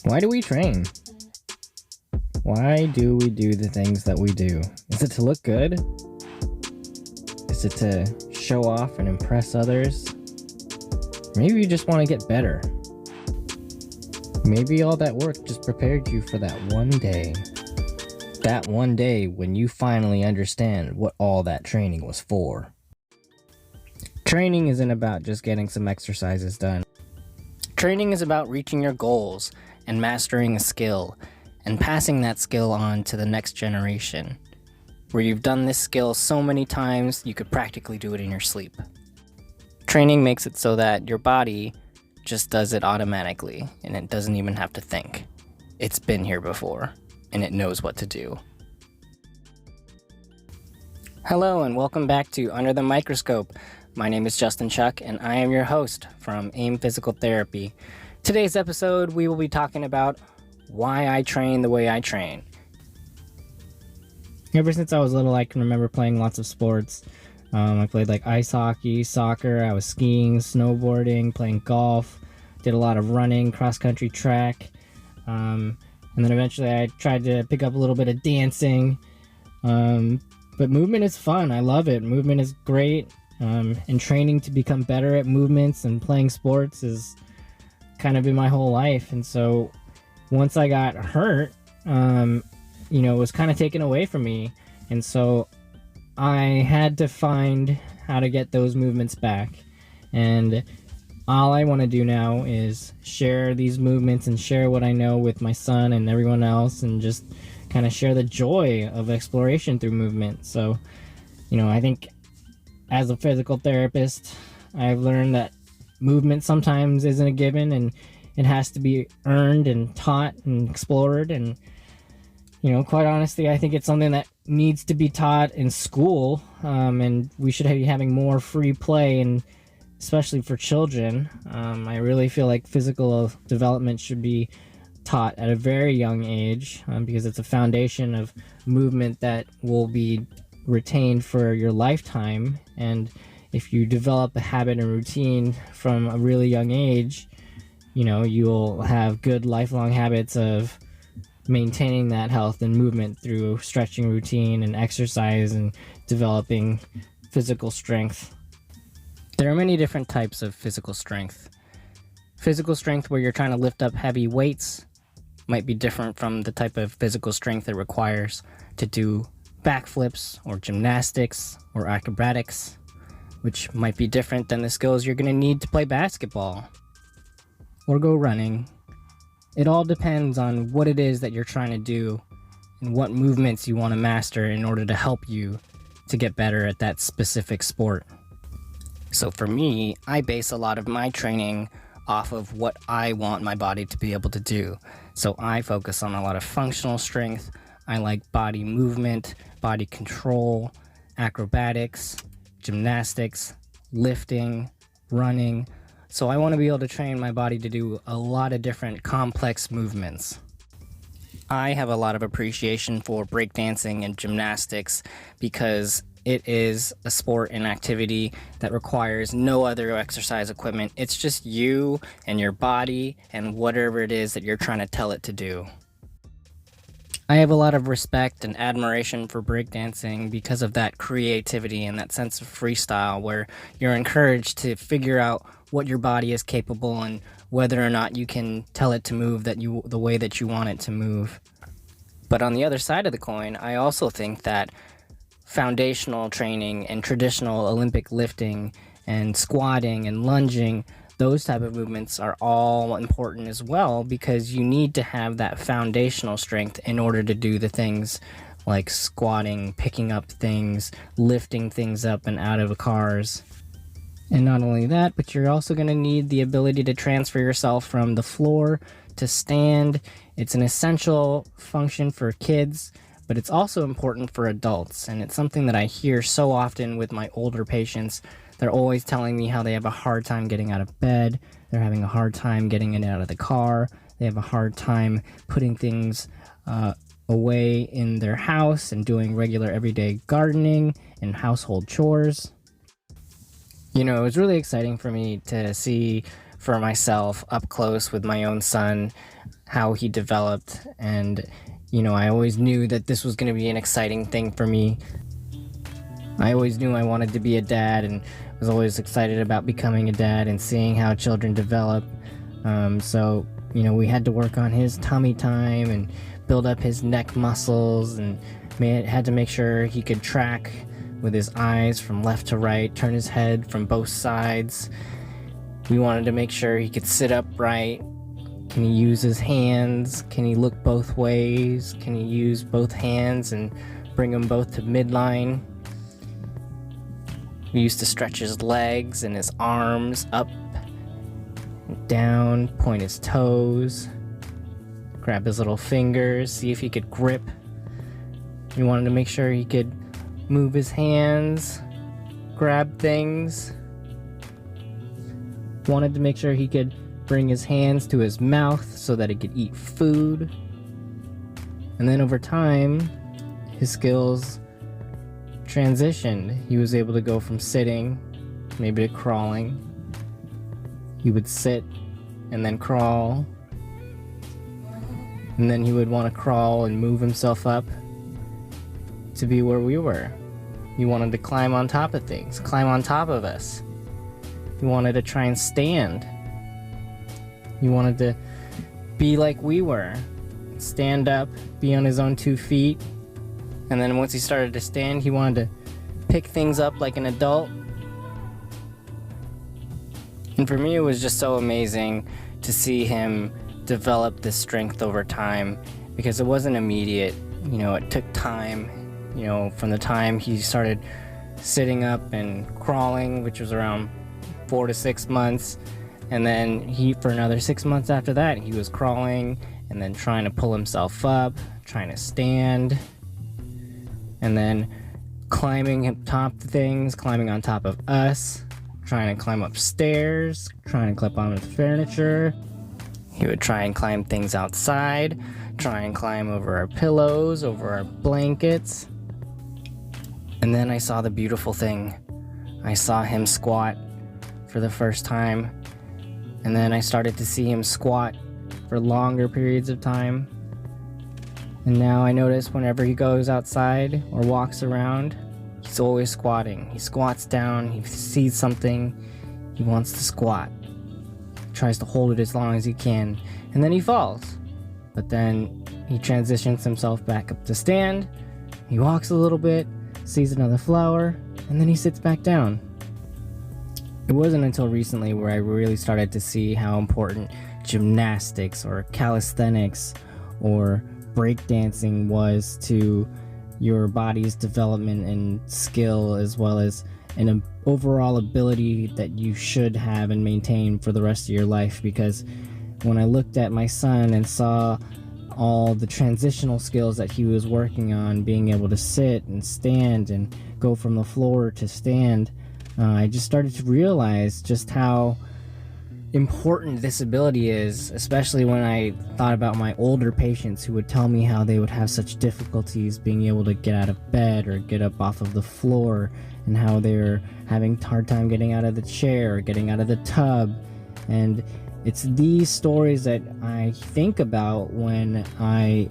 Why do we train? Why do we do the things that we do? Is it to look good? Is it to show off and impress others? Maybe you just want to get better. Maybe all that work just prepared you for that one day. That one day when you finally understand what all that training was for. Training isn't about just getting some exercises done. Training is about reaching your goals and mastering a skill and passing that skill on to the next generation, where you've done this skill so many times you could practically do it in your sleep. Training makes it so that your body just does it automatically and it doesn't even have to think. It's been here before and it knows what to do. Hello and welcome back to Under the Microscope. My name is Justin Chuck and I am your host from AIM Physical Therapy. Today's episode we will be talking about why I train the way I train. Ever since I was little, I can remember playing lots of sports. I played like ice hockey, soccer, I was skiing, snowboarding, playing golf, did a lot of running, cross-country track, and then eventually I tried to pick up a little bit of dancing. But movement is fun. I love it. Movement is great. And training to become better at movements and playing sports is kind of been my whole life. And so once I got hurt, it was kind of taken away from me. And so I had to find how to get those movements back. And all I want to do now is share these movements and share what I know with my son and everyone else, and just kind of share the joy of exploration through movement. So, I think as a physical therapist, I've learned that movement sometimes isn't a given and it has to be earned and taught and explored. And, quite honestly, I think it's something that needs to be taught in school, and we should be having more free play, and especially for children. I really feel like physical development should be taught at a very young age, because it's a foundation of movement that will be retained for your lifetime. And if you develop a habit and routine from a really young age, you'll have good lifelong habits of maintaining that health and movement through stretching routine and exercise and developing physical strength. There are many different types of physical strength. Physical strength where you're trying to lift up heavy weights might be different from the type of physical strength it requires to do backflips or gymnastics or acrobatics, which might be different than the skills you're going to need to play basketball or go running. It all depends on what it is that you're trying to do and what movements you want to master in order to help you to get better at that specific sport. So for me, I base a lot of my training off of what I want my body to be able to do. So I focus on a lot of functional strength. I like body movement, body control, acrobatics, gymnastics, lifting, running. So I want to be able to train my body to do a lot of different complex movements. I have a lot of appreciation for breakdancing and gymnastics because it is a sport and activity that requires no other exercise equipment. It's just you and your body and whatever it is that you're trying to tell it to do. I have a lot of respect and admiration for breakdancing because of that creativity and that sense of freestyle where you're encouraged to figure out what your body is capable and whether or not you can tell it to move the way that you want it to move. But on the other side of the coin, I also think that foundational training and traditional Olympic lifting and squatting and lunging, those type of movements are all important as well, because you need to have that foundational strength in order to do the things like squatting, picking up things, lifting things up and out of cars. And not only that, but you're also going to need the ability to transfer yourself from the floor to stand. It's an essential function for kids, but it's also important for adults. And it's something that I hear so often with my older patients. They're always telling me how they have a hard time getting out of bed. They're having a hard time getting in and out of the car. They have a hard time putting things away in their house and doing regular everyday gardening and household chores. It was really exciting for me to see for myself up close with my own son, how he developed. And I always knew that this was going to be an exciting thing for me. I always knew I wanted to be a dad, and was always excited about becoming a dad and seeing how children develop. So we had to work on his tummy time and build up his neck muscles, and had to make sure he could track with his eyes from left to right, turn his head from both sides. We wanted to make sure he could sit upright. Can he use his hands? Can he look both ways? Can he use both hands and bring them both to midline? We used to stretch his legs and his arms up and down, point his toes, grab his little fingers, see if he could grip. We wanted to make sure he could move his hands, grab things. Wanted to make sure he could bring his hands to his mouth so that he could eat food. And then over time, his skills transitioned. He was able to go from sitting, maybe to crawling. He would sit and then crawl. And then he would want to crawl and move himself up to be where we were. He wanted to climb on top of things, climb on top of us. He wanted to try and stand. He wanted to be like we were, stand up, be on his own 2 feet. And then once he started to stand, he wanted to pick things up like an adult. And for me, it was just so amazing to see him develop this strength over time, because it wasn't immediate. It took time. From the time he started sitting up and crawling, which was around 4 to 6 months, and then for another 6 months after that, he was crawling and then trying to pull himself up, trying to stand, and then climbing on top of things, climbing on top of us, trying to climb upstairs, trying to clip on the furniture. He would try and climb things outside, try and climb over our pillows, over our blankets. And then I saw the beautiful thing. I saw him squat for the first time. And then I started to see him squat for longer periods of time. And now I notice whenever he goes outside or walks around, he's always squatting. He squats down, he sees something, he wants to squat. He tries to hold it as long as he can, and then he falls. But then he transitions himself back up to stand. He walks a little bit, sees another flower, and then he sits back down. It wasn't until recently where I really started to see how important gymnastics or calisthenics or breakdancing was to your body's development and skill, as well as an overall ability that you should have and maintain for the rest of your life. Because when I looked at my son and saw all the transitional skills that he was working on, being able to sit and stand and go from the floor to stand, I just started to realize just how important this ability is, especially when I thought about my older patients who would tell me how they would have such difficulties being able to get out of bed or get up off of the floor, and how they're having a hard time getting out of the chair or getting out of the tub. And it's these stories that I think about when I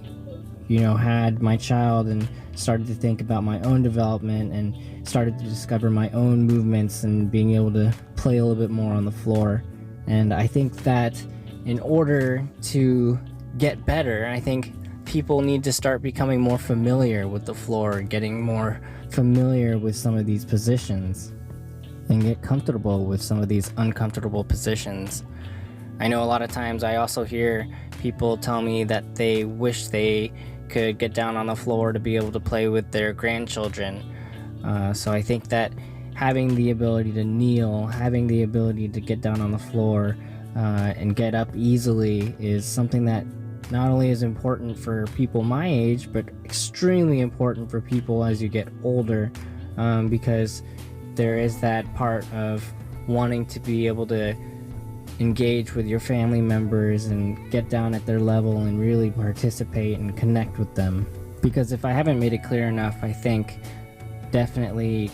had my child and started to think about my own development and started to discover my own movements and being able to play a little bit more on the floor. And I think that in order to get better, I think people need to start becoming more familiar with the floor, getting more familiar with some of these positions, and get comfortable with some of these uncomfortable positions. I know a lot of times I also hear people tell me that they wish they could get down on the floor to be able to play with their grandchildren. So I think that having the ability to kneel, having the ability to get down on the floor and get up easily is something that not only is important for people my age, but extremely important for people as you get older, because there is that part of wanting to be able to engage with your family members and get down at their level and really participate and connect with them. Because if I haven't made it clear enough, I think definitely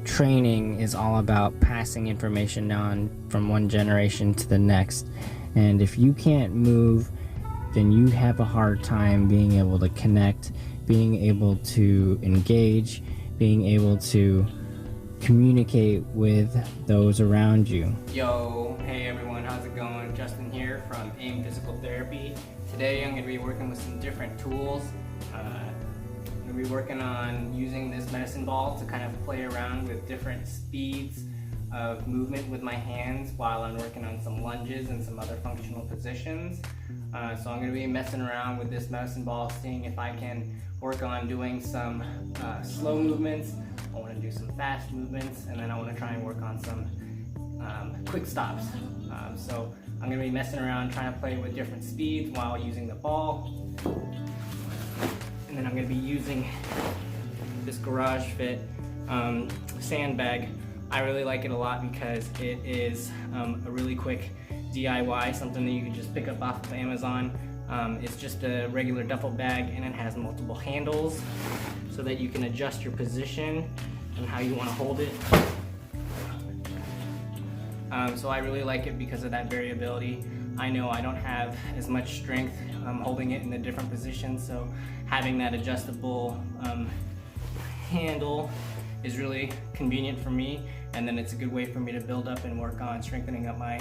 training is all about passing information on from one generation to the next. And if you can't move, then you have a hard time being able to connect, being able to engage, being able to communicate with those around you. Yo, hey everyone, how's it going? Justin here from AIM Physical Therapy. Today I'm going to be working with some different tools. I'm going to be working on using this medicine ball to kind of play around with different speeds of movement with my hands while I'm working on some lunges and some other functional positions. So I'm going to be messing around with this medicine ball, seeing if I can work on doing some slow movements. I want to do some fast movements, and then I want to try and work on some quick stops. So I'm going to be messing around trying to play with different speeds while using the ball. And then I'm going to be using this Garage Fit sandbag. I really like it a lot because it is a really quick DIY, something that you can just pick up off of Amazon. It's just a regular duffel bag, and it has multiple handles so that you can adjust your position and how you want to hold it. So I really like it because of that variability. I know I don't have as much strength holding it in the different positions, so having that adjustable handle is really convenient for me, and then it's a good way for me to build up and work on strengthening up my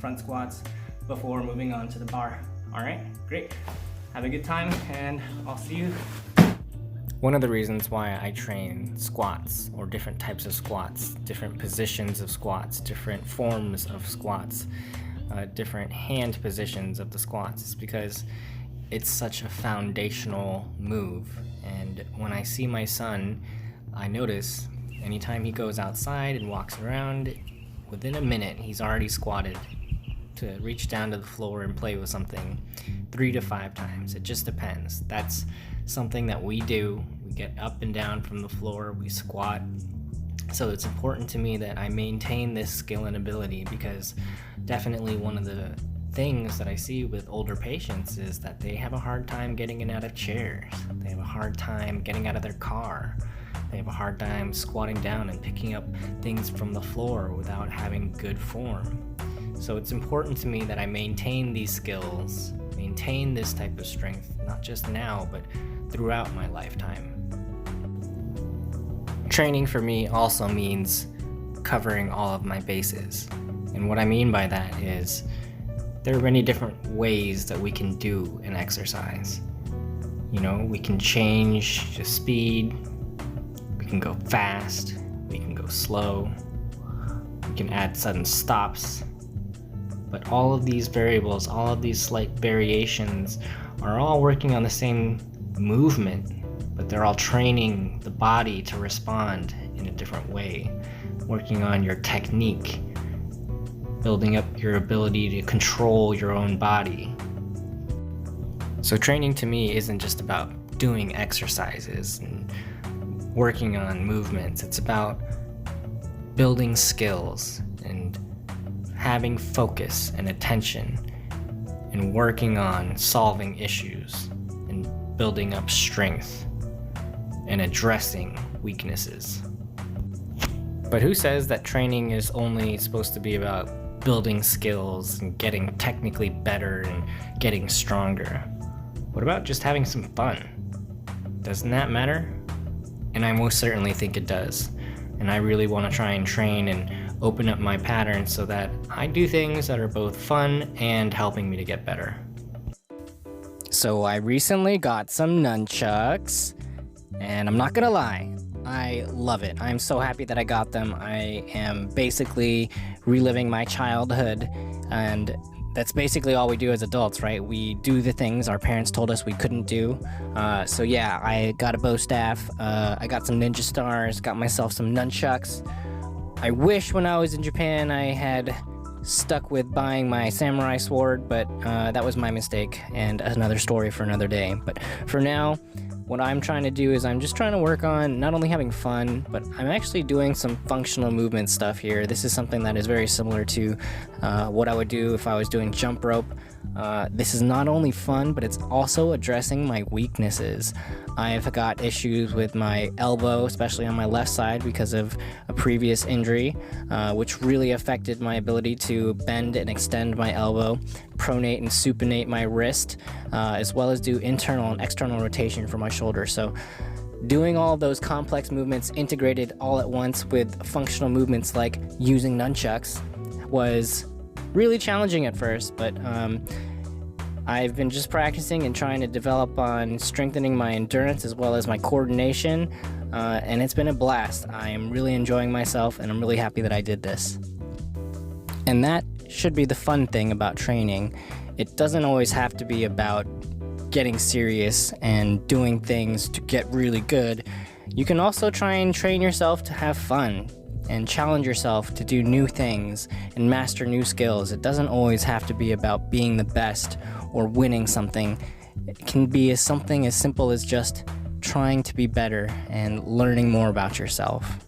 front squats before moving on to the bar. All right, great. Have a good time, and I'll see you. One of the reasons why I train squats, or different types of squats, different positions of squats, different forms of squats, different hand positions of the squats, is because it's such a foundational move. And when I see my son, I notice anytime he goes outside and walks around, within a minute he's already squatted to reach down to the floor and play with something 3 to 5 times. It just depends. That's something that we do. We get up and down from the floor, we squat. So it's important to me that I maintain this skill and ability, because definitely one of the things that I see with older patients is that they have a hard time getting in and out of chairs. They have a hard time getting out of their car. They have a hard time squatting down and picking up things from the floor without having good form. So it's important to me that I maintain these skills, maintain this type of strength, not just now, but throughout my lifetime. Training for me also means covering all of my bases. And what I mean by that is there are many different ways that we can do an exercise. You know, we can change the speed, we can go fast, we can go slow, we can add sudden stops. But all of these variables, all of these slight variations are all working on the same movement, but they're all training the body to respond in a different way, working on your technique, building up your ability to control your own body. So training to me isn't just about doing exercises and working on movements. It's about building skills and having focus and attention and working on solving issues and building up strength and addressing weaknesses. But who says that training is only supposed to be about building skills and getting technically better and getting stronger? What about just having some fun? Doesn't that matter? And I most certainly think it does. And I really want to try and train and open up my patterns so that I do things that are both fun and helping me to get better. So I recently got some nunchucks, and I'm not gonna lie, I love it. I'm so happy that I got them. I am basically reliving my childhood, and that's basically all we do as adults, right? We do the things our parents told us we couldn't do. So yeah, I got a bow staff, I got some ninja stars, got myself some nunchucks. I wish when I was in Japan I had stuck with buying my samurai sword, but that was my mistake and another story for another day. But for now, what I'm trying to do is I'm just trying to work on not only having fun, but I'm actually doing some functional movement stuff here. This is something that is very similar to what I would do if I was doing jump rope. This is not only fun, but it's also addressing my weaknesses. I've got issues with my elbow, especially on my left side because of a previous injury, which really affected my ability to bend and extend my elbow, pronate and supinate my wrist, as well as do internal and external rotation for my shoulder. So doing all those complex movements integrated all at once with functional movements like using nunchucks was really challenging at first, but I've been just practicing and trying to develop on strengthening my endurance as well as my coordination, and it's been a blast. I am really enjoying myself, and I'm really happy that I did this. And that should be the fun thing about training. It doesn't always have to be about getting serious and doing things to get really good. You can also try and train yourself to have fun and challenge yourself to do new things and master new skills. It doesn't always have to be about being the best or winning something. It can be something as simple as just trying to be better and learning more about yourself.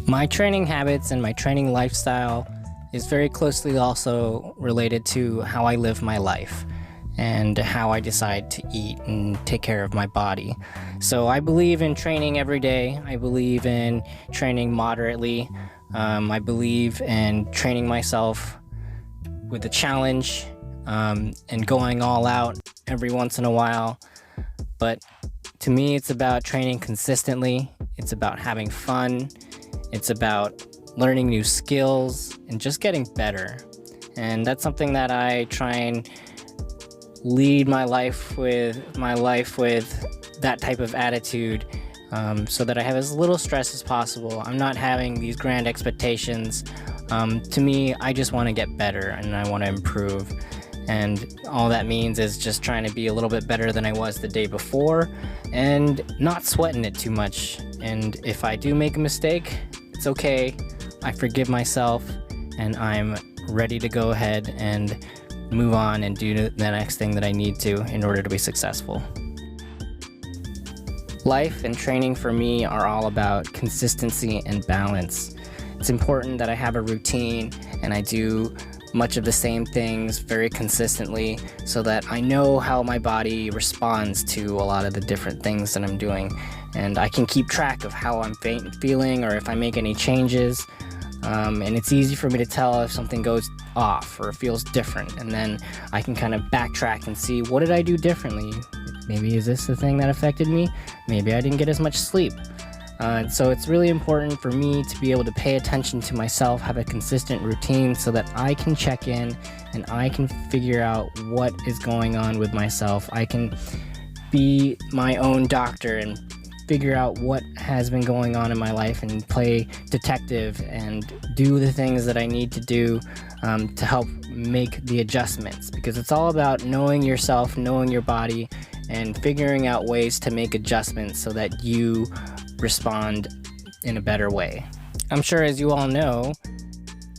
My training habits and my training lifestyle is very closely also related to how I live my life and how I decide to eat and take care of my body. So I believe in training every day. I believe in training moderately. I believe in training myself with a challenge and going all out every once in a while. But to me, it's about training consistently. It's about having fun. It's about learning new skills and just getting better. And that's something that I try and lead my life with that type of attitude, so that I have as little stress as possible. I'm not having these grand expectations. To me, I just want to get better and I want to improve, and all that means is just trying to be a little bit better than I was the day before and not sweating it too much. And if I do make a mistake, it's okay. I forgive myself and I'm ready to go ahead and move on and do the next thing that I need to in order to be successful. Life and training for me are all about consistency and balance. It's important that I have a routine and I do much of the same things very consistently so that I know how my body responds to a lot of the different things that I'm doing, and I can keep track of how I'm feeling or if I make any changes. And it's easy for me to tell if something goes off or feels different, and then I can kind of backtrack and see, what did I do differently? Maybe is this the thing that affected me? Maybe I didn't get as much sleep. So it's really important for me to be able to pay attention to myself, have a consistent routine so that I can check in and I can figure out what is going on with myself. I can be my own doctor and figure out what has been going on in my life and play detective and do the things that I need to do to help make the adjustments, because it's all about knowing yourself, knowing your body, and figuring out ways to make adjustments so that you respond in a better way. I'm sure, as you all know,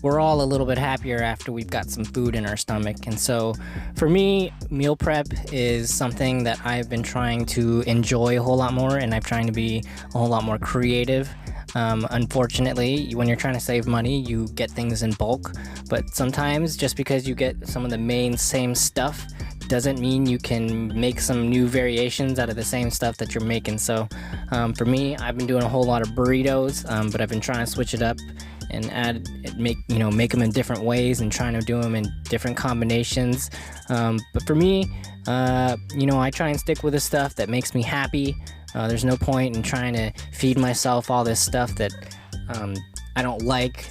we're all a little bit happier after we've got some food in our stomach. And so for me, meal prep is something that I've been trying to enjoy a whole lot more, and I'm trying to be a whole lot more creative. Unfortunately, when you're trying to save money, you get things in bulk, but sometimes just because you get some of the same stuff doesn't mean you can make some new variations out of the same stuff that you're making. So for me, I've been doing a whole lot of burritos, but I've been trying to switch it up and make them in different ways and trying to do them in different combinations. But for me, I try and stick with the stuff that makes me happy. There's no point in trying to feed myself all this stuff that I don't like,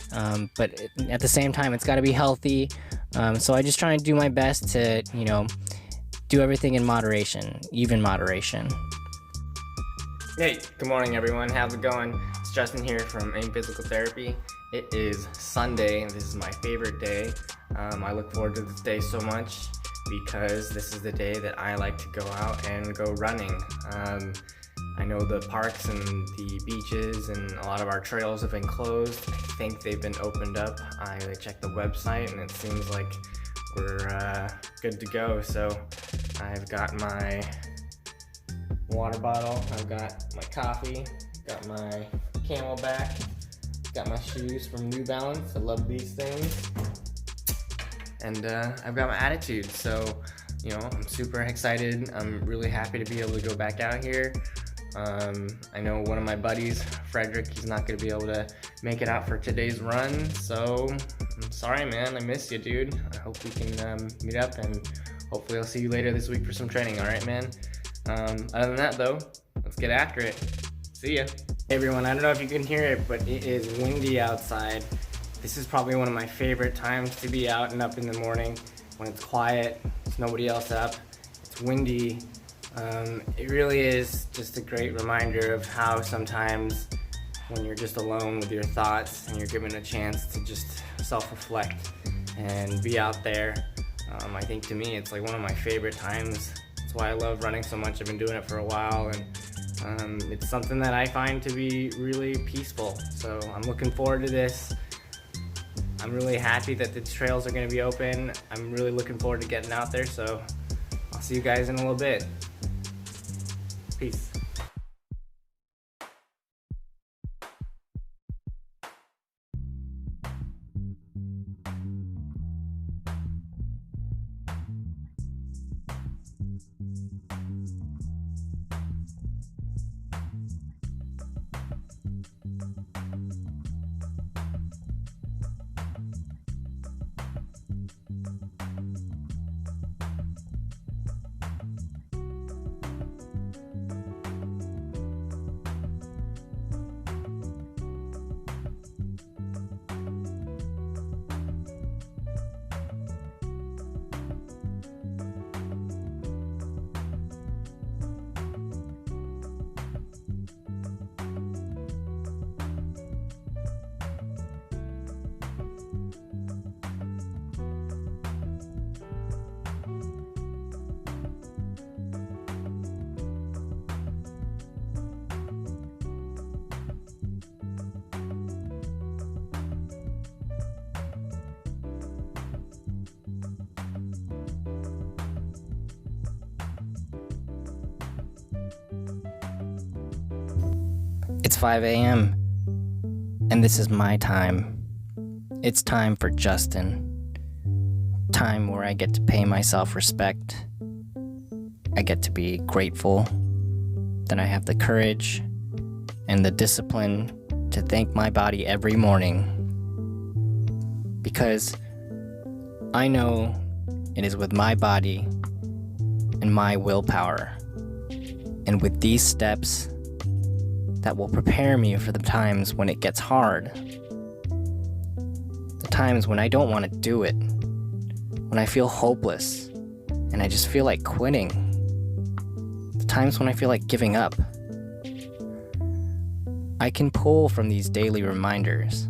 but at the same time, it's got to be healthy. So I just try and do my best to, do everything in moderation, even moderation. Hey, good morning everyone. How's it going? It's Justin here from AIM Physical Therapy. It is Sunday and this is my favorite day. I look forward to this day so much because this is the day that I like to go out and go running. I know the parks and the beaches and a lot of our trails have been closed. I think they've been opened up. I checked the website and it seems like we're good to go. So I've got my water bottle, I've got my coffee, got my Camelback, got my shoes from New Balance. I love these things. And I've got my attitude. So, you know, I'm super excited. I'm really happy to be able to go back out here. I know one of my buddies, Frederick, he's not gonna be able to make it out for today's run, so I'm sorry, man. I miss you, dude. I hope we can meet up, and hopefully I'll see you later this week for some training. All right, man. Other than that, though, let's get after it. See ya. Hey, everyone. I don't know if you can hear it, but it is windy outside. This is probably one of my favorite times to be out and up in the morning when it's quiet. There's nobody else up. It's windy. It really is just a great reminder of how sometimes when you're just alone with your thoughts and you're given a chance to just self-reflect and be out there, I think to me it's like one of my favorite times. That's why I love running so much. I've been doing it for a while, and it's something that I find to be really peaceful. So I'm looking forward to this. I'm really happy that the trails are going to be open. I'm really looking forward to getting out there, so I'll see you guys in a little bit. Peace. It's 5 a.m. and this is my time. It's time for Justin. Time where I get to pay myself respect. I get to be grateful that I have the courage and the discipline to thank my body every morning. Because I know it is with my body and my willpower, and with these steps, that will prepare me for the times when it gets hard. The times when I don't want to do it. When I feel hopeless and I just feel like quitting. The times when I feel like giving up. I can pull from these daily reminders.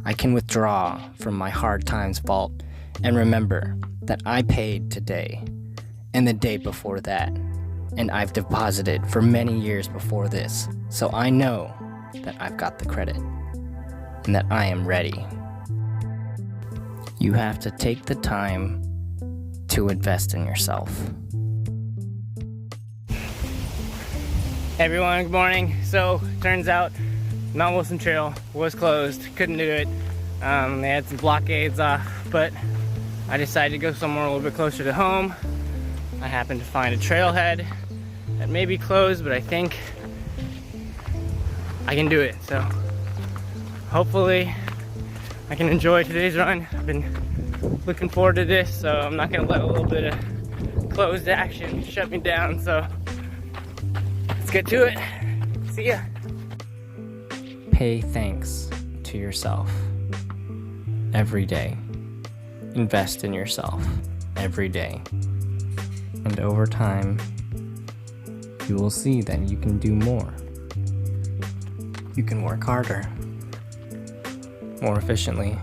I can withdraw from my hard times vault and remember that I paid today and the day before that. And I've deposited for many years before this, so I know that I've got the credit and that I am ready. You have to take the time to invest in yourself. Hey everyone, good morning. So, turns out Mount Wilson Trail was closed, couldn't do it. They had some blockades off, but I decided to go somewhere a little bit closer to home. I happened to find a trailhead that may be closed, but I think I can do it. So hopefully I can enjoy today's run. I've been looking forward to this, so I'm not gonna let a little bit of closed action shut me down. So let's get to it. See ya. Pay thanks to yourself every day. Invest in yourself every day. And over time, you will see that you can do more. You can work harder, more efficiently.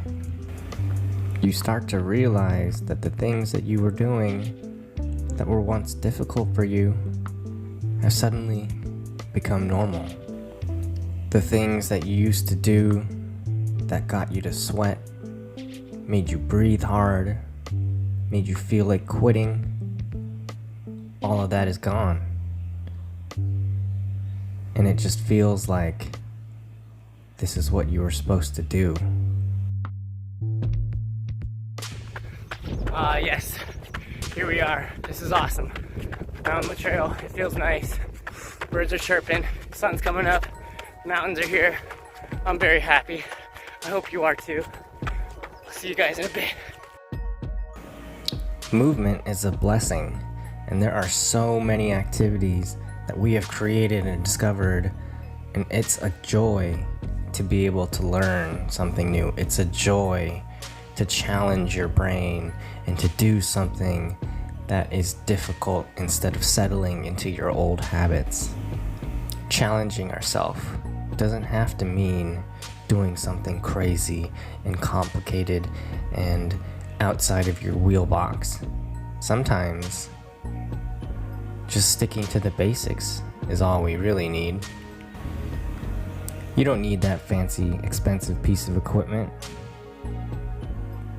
You start to realize that the things that you were doing that were once difficult for you have suddenly become normal. The things that you used to do that got you to sweat, made you breathe hard, made you feel like quitting, all of that is gone. And it just feels like this is what you were supposed to do. Yes, here we are. This is awesome. Down the trail, it feels nice. Birds are chirping, sun's coming up, mountains are here. I'm very happy. I hope you are too. I'll see you guys in a bit. Movement is a blessing, and there are so many activities that we have created and discovered, and it's a joy to be able to learn something new. It's a joy to challenge your brain and to do something that is difficult instead of settling into your old habits. Challenging ourselves doesn't have to mean doing something crazy and complicated and outside of your wheelbox. Sometimes just sticking to the basics is all we really need. You don't need that fancy, expensive piece of equipment.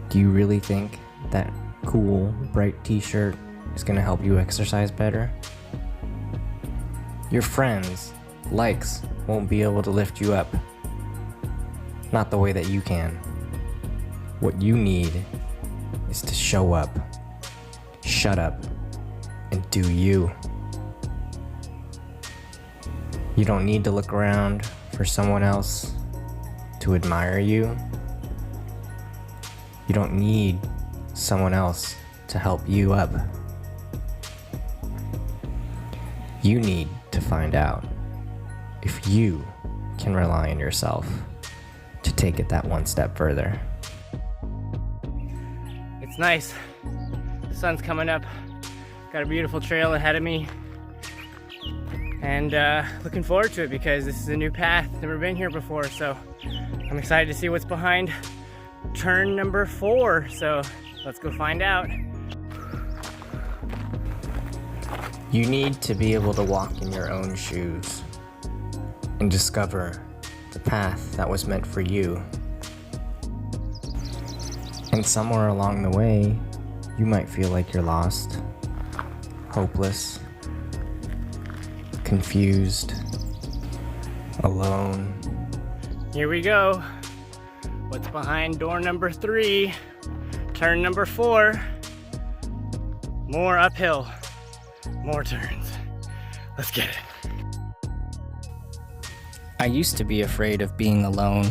Do you really think that cool, bright t-shirt is going to help you exercise better? Your friends' likes won't be able to lift you up. Not the way that you can. What you need is to show up, shut up, and do you. You don't need to look around for someone else to admire you. You don't need someone else to help you up. You need to find out if you can rely on yourself to take it that one step further. It's nice. The sun's coming up. Got a beautiful trail ahead of me. And looking forward to it because this is a new path. Never been here before, so I'm excited to see what's behind turn number 4. So let's go find out. You need to be able to walk in your own shoes and discover the path that was meant for you. And somewhere along the way, you might feel like you're lost, hopeless, confused, alone. Here we go. What's behind door number 3? Turn number 4. More uphill. More turns. Let's get it. I used to be afraid of being alone,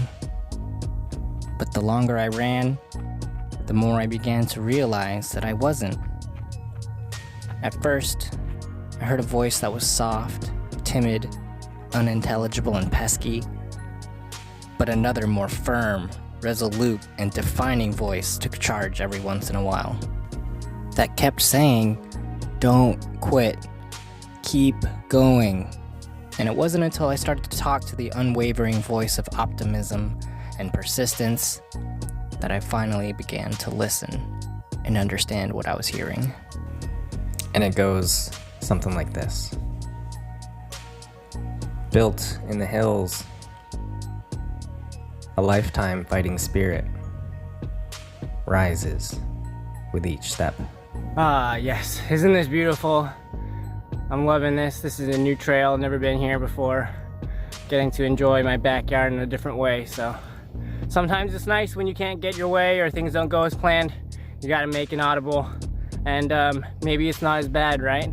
but the longer I ran, the more I began to realize that I wasn't. At first, I heard a voice that was soft, timid, unintelligible, and pesky, but another more firm, resolute, and defining voice took charge every once in a while. That kept saying, "Don't quit. Keep going." And it wasn't until I started to talk to the unwavering voice of optimism and persistence that I finally began to listen and understand what I was hearing. And it goes something like this. Built in the hills, a lifetime fighting spirit rises with each step. Ah, yes. Isn't this beautiful? I'm loving this. This is a new trail. Never been here before. Getting to enjoy my backyard in a different way. So sometimes it's nice when you can't get your way or things don't go as planned. You gotta make an audible. And maybe it's not as bad, right?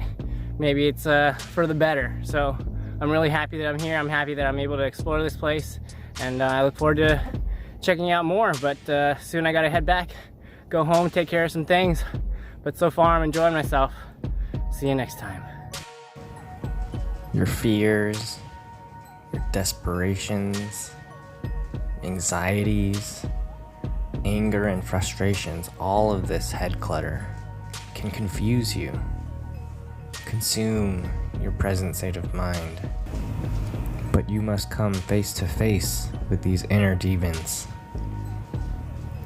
Maybe it's for the better. So I'm really happy that I'm here. I'm happy that I'm able to explore this place. And I look forward to checking out more. But soon I gotta head back, go home, take care of some things. But so far I'm enjoying myself. See you next time. Your fears, your desperations, anxieties, anger and frustrations, all of this head clutter can confuse you, consume your present state of mind. But you must come face to face with these inner demons.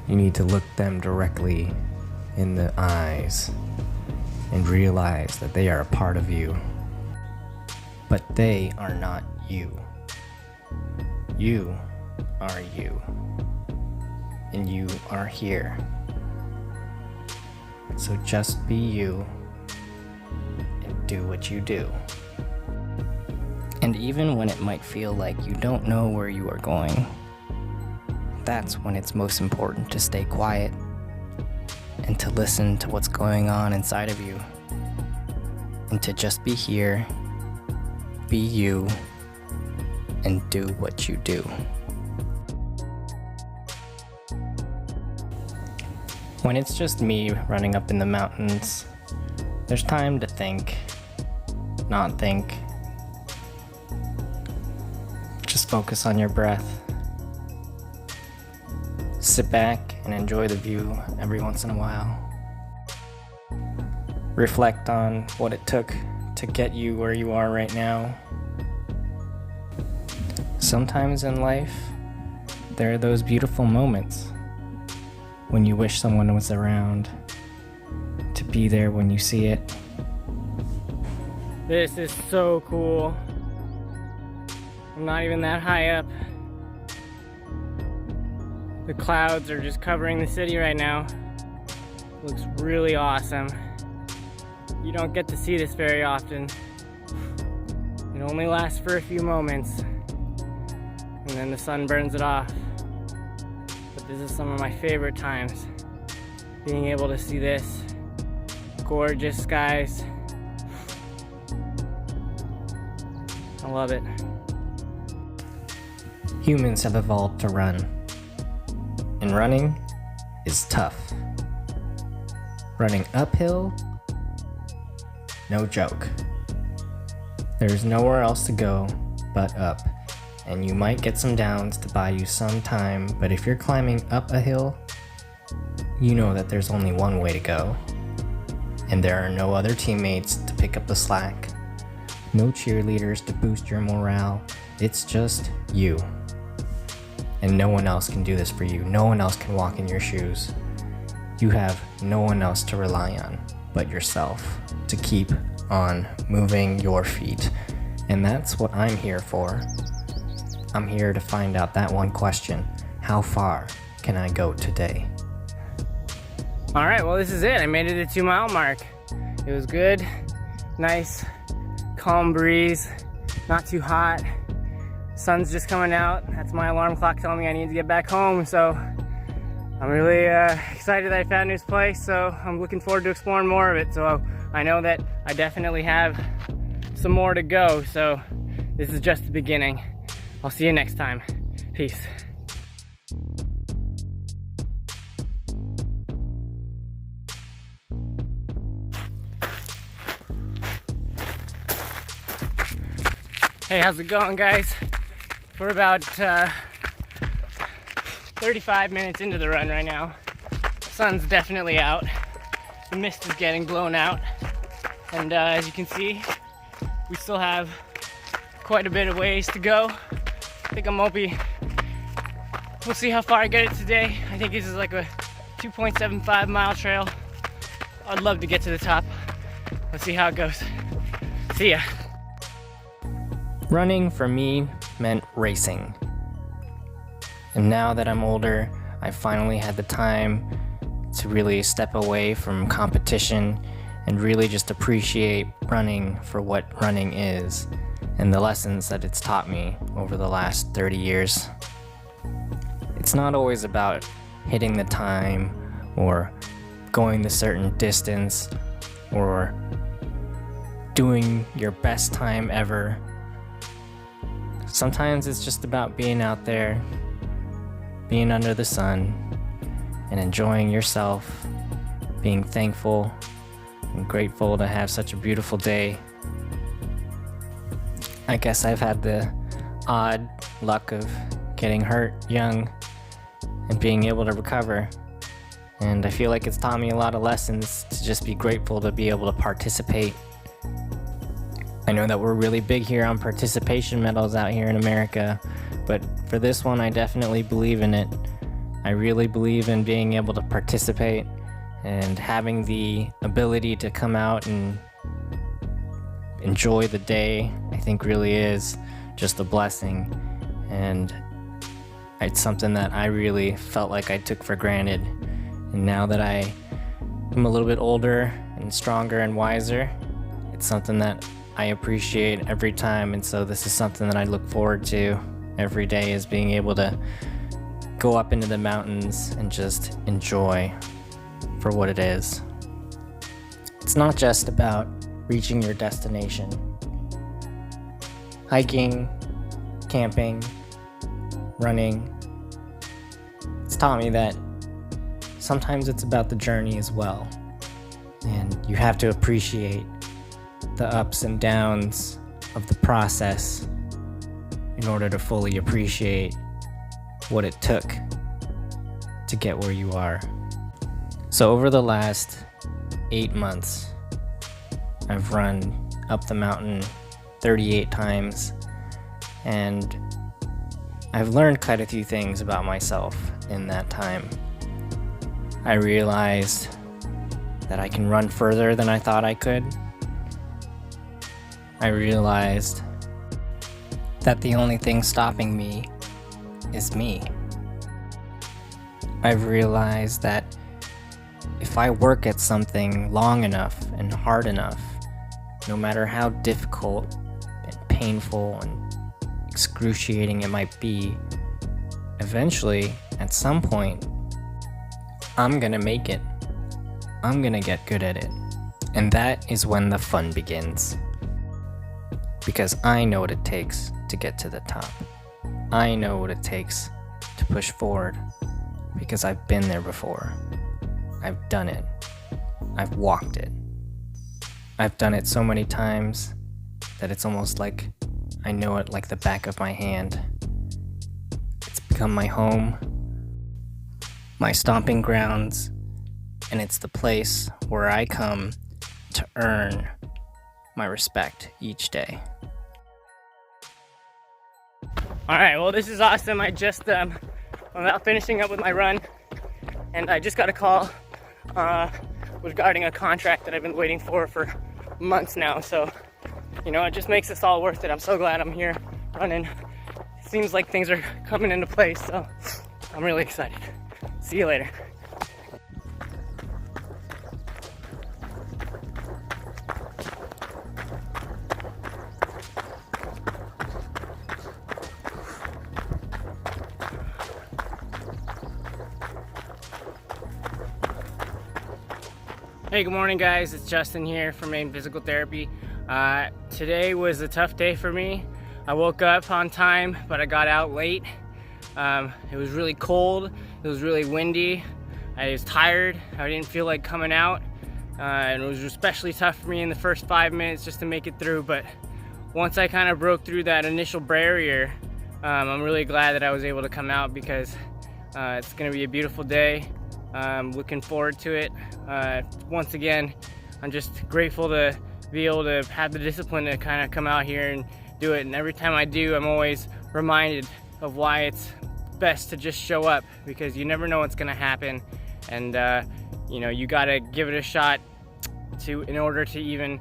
You need to look them directly in the eyes and realize that they are a part of you. but they are not you. You are you, and you are here. So just be you and do what you do. And even when it might feel like you don't know where you are going, that's when it's most important to stay quiet and to listen to what's going on inside of you, and to just be here, be you, and do what you do. When it's just me running up in the mountains, there's time to think, not think. Just focus on your breath. Sit back and enjoy the view every once in a while. Reflect on what it took to get you where you are right now. Sometimes in life, there are those beautiful moments when you wish someone was around to be there when you see it. This is so cool. I'm not even that high up. The clouds are just covering the city right now. Looks really awesome. You don't get to see this very often. It only lasts for a few moments, and then the sun burns it off. But this is some of my favorite times. Being able to see this. Gorgeous skies. I love it. Humans have evolved to run, and running is tough. Running uphill, no joke. There's nowhere else to go but up, and you might get some downs to buy you some time, but if you're climbing up a hill, you know that there's only one way to go, and there are no other teammates to pick up the slack, no cheerleaders to boost your morale. It's just you. And no one else can do this for you. No one else can walk in your shoes. You have no one else to rely on but yourself to keep on moving your feet. And that's what I'm here for. I'm here to find out that one question. How far can I go today? All right, well, this is it. I made it to 2 mile mark. It was good, nice, calm breeze, not too hot. Sun's just coming out. That's my alarm clock telling me I need to get back home. So I'm really excited that I found this place. So I'm looking forward to exploring more of it. So I know that I definitely have some more to go. So this is just the beginning. I'll see you next time. Peace. Hey, how's it going, guys? We're about 35 minutes into the run right now. The sun's definitely out. The mist is getting blown out. And as you can see, we still have quite a bit of ways to go. I think we'll see how far I get it today. I think this is like a 2.75 mile trail. I'd love to get to the top. Let's see how it goes. See ya. Running for me meant racing. And now that I'm older, I finally had the time to really step away from competition and really just appreciate running for what running is and the lessons that it's taught me over the last 30 years. It's not always about hitting the time or going the certain distance or doing your best time ever. Sometimes it's just about being out there, being under the sun, and enjoying yourself, being thankful and grateful to have such a beautiful day. I guess I've had the odd luck of getting hurt young and being able to recover. And I feel like it's taught me a lot of lessons to just be grateful to be able to participate. I know that we're really big here on participation medals out here in America, but for this one, I definitely believe in it. I really believe in being able to participate and having the ability to come out and enjoy the day, I think really is just a blessing. And it's something that I really felt like I took for granted. And now that I am a little bit older and stronger and wiser, it's something that I appreciate every time. And so this is something that I look forward to every day, is being able to go up into the mountains and just enjoy for what it is. It's not just about reaching your destination. Hiking, camping, running, it's taught me that sometimes it's about the journey as well. And you have to appreciate the ups and downs of the process in order to fully appreciate what it took to get where you are. So over the last 8 months, I've run up the mountain 38 times, and I've learned quite a few things about myself in that time. I realized that I can run further than I thought I could. I realized that the only thing stopping me is me. I've realized that if I work at something long enough and hard enough, no matter how difficult and painful and excruciating it might be, eventually, at some point, I'm gonna make it. I'm gonna get good at it. And that is when the fun begins. Because I know what it takes to get to the top. I know what it takes to push forward, because I've been there before. I've done it. I've walked it. I've done it so many times that it's almost like I know it like the back of my hand. It's become my home, my stomping grounds, and it's the place where I come to earn my respect each day. Alright, well, this is awesome. I just, I'm about finishing up with my run, and I just got a call regarding a contract that I've been waiting for months now. So, you know, it just makes this all worth it. I'm so glad I'm here running. It seems like things are coming into place, so I'm really excited. See you later. Hey, good morning guys, it's Justin here from Maine Physical Therapy. Today was a tough day for me. I woke up on time, but I got out late. It was really cold, it was really windy, I was tired, I didn't feel like coming out, and it was especially tough for me in the first 5 minutes just to make it through, but once I kind of broke through that initial barrier, I'm really glad that I was able to come out, because it's going to be a beautiful day. I'm looking forward to it. Once again, I'm just grateful to be able to have the discipline to kind of come out here and do it. And every time I do, I'm always reminded of why it's best to just show up, because you never know what's going to happen. And you know, you got to give it a shot in order to even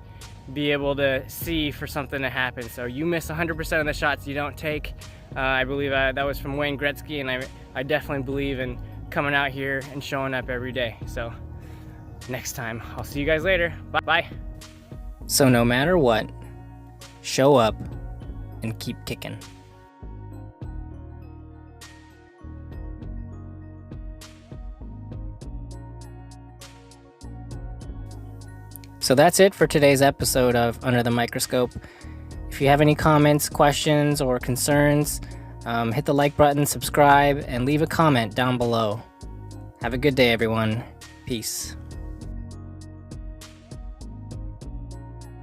be able to see for something to happen. So you miss 100% of the shots you don't take. I believe that was from Wayne Gretzky, and I definitely believe in coming out here and showing up every day. So next time, I'll see you guys later. Bye. So no matter what, show up and keep kicking. So that's it for today's episode of Under the Microscope. If you have any comments, questions, or concerns, hit the like button, subscribe, and leave a comment down below. Have a good day, everyone. Peace.